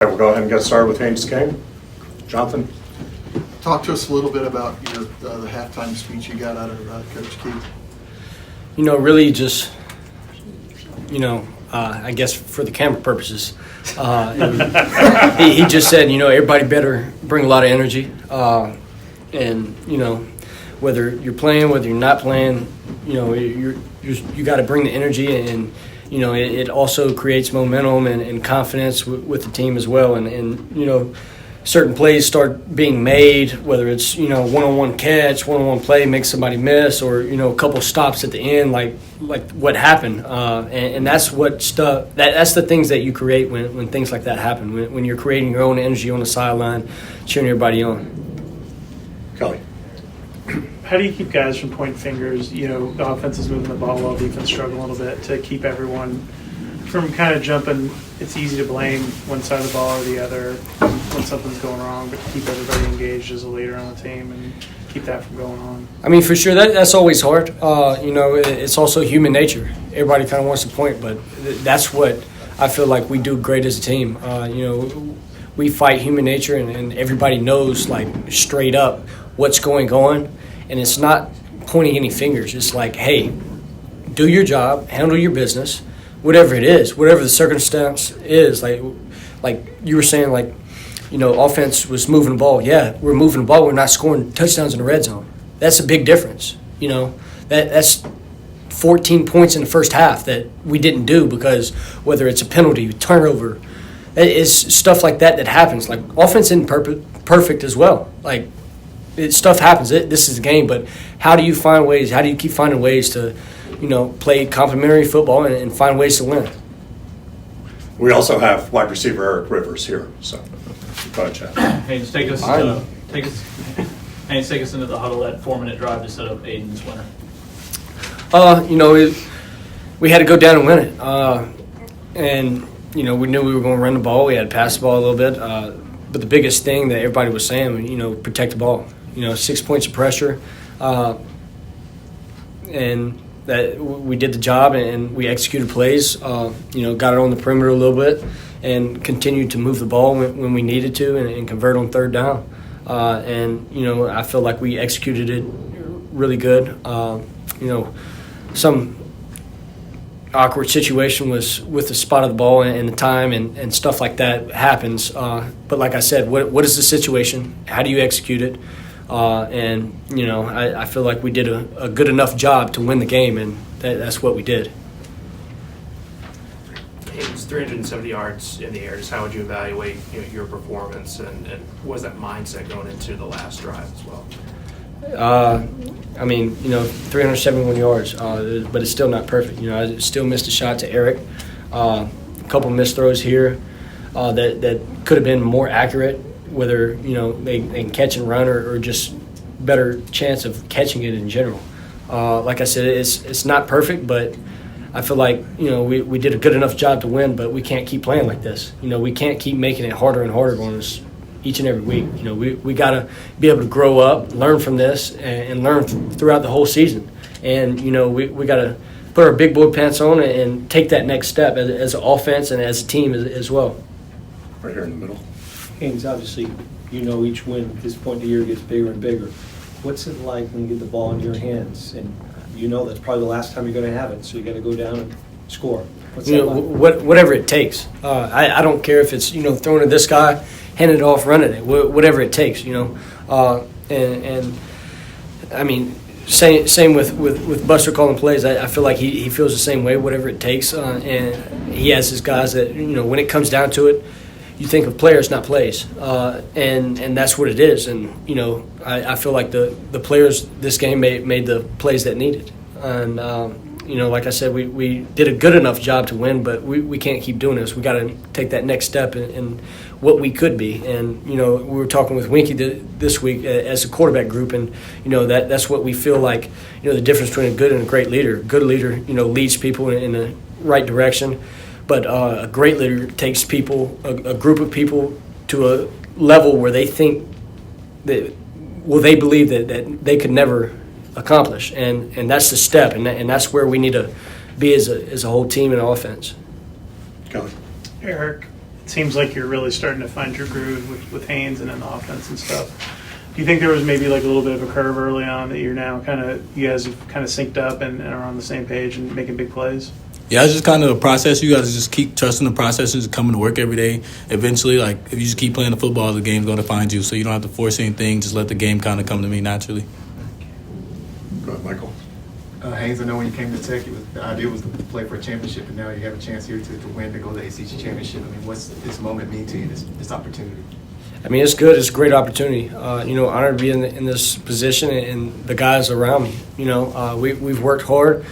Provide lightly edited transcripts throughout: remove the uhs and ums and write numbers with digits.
We'll go ahead and get started with Haynes' game. Jonathan? Talk to us a little bit about your the halftime speech you got out of Coach Keith. Really just, I guess for the camera purposes, he just said, everybody better bring a lot of energy. And, whether you're playing, whether you're not playing, you got to bring the energy, and it also creates momentum and confidence with the team as well. And certain plays start being made, whether it's one-on-one catch, one-on-one play makes somebody miss, or a couple stops at the end, like what happened. And that's what stuff. That's the things that you create when things like that happen. When you're creating your own energy on the sideline, cheering everybody on. Kelly? How do you keep guys from pointing fingers? The offense is moving the ball well, defense struggling a little bit, to keep everyone from kind of jumping. It's easy to blame one side of the ball or the other when something's going wrong, but to keep everybody engaged as a leader on the team and keep that from going on. I mean, for sure, that's always hard. It's also human nature. Everybody kind of wants to point, but that's what I feel like we do great as a team. We fight human nature, and everybody knows, straight up what's going on. And it's not pointing any fingers. It's like, hey, do your job, handle your business, whatever it is, whatever the circumstance is. Like you were saying, offense was moving the ball. Yeah, we're moving the ball. We're not scoring touchdowns in the red zone. That's a big difference. That's 14 points in the first half that we didn't do because whether it's a penalty, turnover, it's stuff like that happens. Offense isn't perfect as well. Stuff happens. This is a game, but how do you find ways? How do you keep finding ways to, play complementary football and find ways to win? We also have wide receiver Eric Rivers here, so go ahead, Chad. Haynes, take us into the huddle, that 4-minute drive to set up Aiden's winner. We had to go down and win it, and we knew we were going to run the ball. We had to pass the ball a little bit, but the biggest thing that everybody was saying, protect the ball. 6 points of pressure, and that we did the job and we executed plays. Got it on the perimeter a little bit and continued to move the ball when we needed to and convert on third down. I feel like we executed it really good. Some awkward situation was with the spot of the ball and the time and stuff like that happens. But like I said, what is the situation? How do you execute it? I feel like we did a good enough job to win the game, and that's what we did. It's 370 yards in the air. Just how would you evaluate your performance, and what was that mindset going into the last drive as well? 371 yards, but it's still not perfect. I still missed a shot to Eric. A couple missed throws here that could have been more accurate, whether they can catch and run or just better chance of catching it in general. Like I said, it's not perfect, but I feel like we did a good enough job to win, but we can't keep playing like this. We can't keep making it harder and harder on us each and every week. We got to be able to grow up, learn from this, and learn throughout the whole season. And we got to put our big boy pants on and take that next step as an offense and as a team as well. Right here in the middle. Haynes, obviously, each win at this point in the year gets bigger and bigger. What's it like when you get the ball in your hands? And that's probably the last time you're going to have it, so you got to go down and score. What's that like? Whatever it takes. I don't care if it's throwing to this guy, handing it off, running it, whatever it takes. Same with Buster calling plays. I feel like he feels the same way, whatever it takes, and he has his guys that when it comes down to it, you think of players, not plays, and that's what it is. And I feel like the players this game made the plays that needed. And like I said, we did a good enough job to win, but we can't keep doing this. We got to take that next step in what we could be. And we were talking with Winky this week as a quarterback group, and that's what we feel like. The difference between a good and a great leader. A good leader, leads people in the right direction. But a great leader takes people, a group of people, to a level where they think that, they believe that they could never accomplish, and that's the step, and that's where we need to be as a whole team and offense. Kelly. Eric, seems like you're really starting to find your groove with Haynes and in the offense and stuff. Do you think there was maybe like a little bit of a curve early on that you're now you guys have kind of synced up and are on the same page and making big plays? Yeah, it's just kind of a process. You guys just keep trusting the process and just coming to work every day. Eventually, like, if you just keep playing the football, the game's going to find you. So you don't have to force anything. Just let the game kind of come to me naturally. Go ahead, Michael. Haynes, I know when you came to Tech, the idea was to play for a championship, and now you have a chance here to win, to go to the ACC championship. I mean, what's this moment mean to you, this opportunity? I mean, it's good. It's a great opportunity. Honored to be in this position and the guys around me. We've worked hard.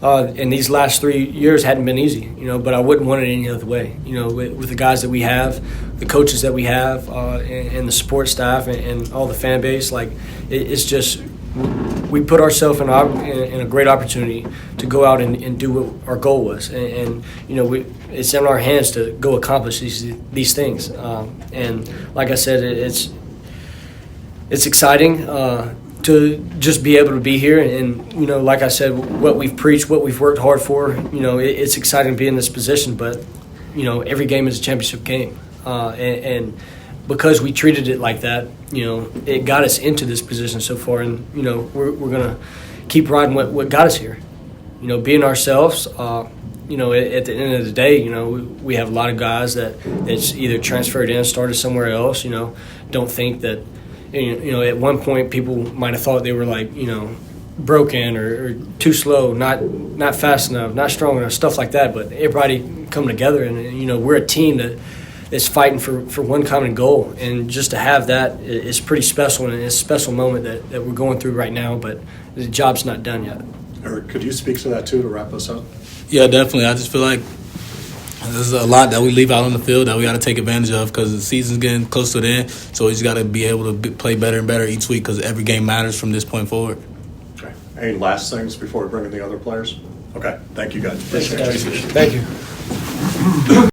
And these last 3 years hadn't been easy, but I wouldn't want it any other way. With the guys that we have, the coaches that we have, and the support staff and all the fan base, like it's just we put ourselves in a great opportunity to go out and do what our goal was, and it's in our hands to go accomplish these things. And like I said, it's exciting. To just be able to be here and like I said, what we've preached, what we've worked hard for, it's exciting to be in this position, but every game is a championship game, and because we treated it like that, it got us into this position so far, and we're gonna keep riding what got us here, being ourselves. At the end of the day, we have a lot of guys that's either transferred in, started somewhere else, don't think that. At one point, people might have thought they were like, broken or too slow, not fast enough, not strong enough, stuff like that. But everybody come together, and we're a team that's fighting for one common goal. And just to have that is pretty special, and it's a special moment that we're going through right now. But the job's not done yet. Eric, could you speak to that too to wrap us up? Yeah, definitely. I just feel like there's a lot that we leave out on the field that we got to take advantage of because the season's getting close to the end. So we just got to be able to play better and better each week because every game matters from this point forward. Okay. Any last things before we bring in the other players? Okay. Thank you, guys. Appreciate it. Thank you.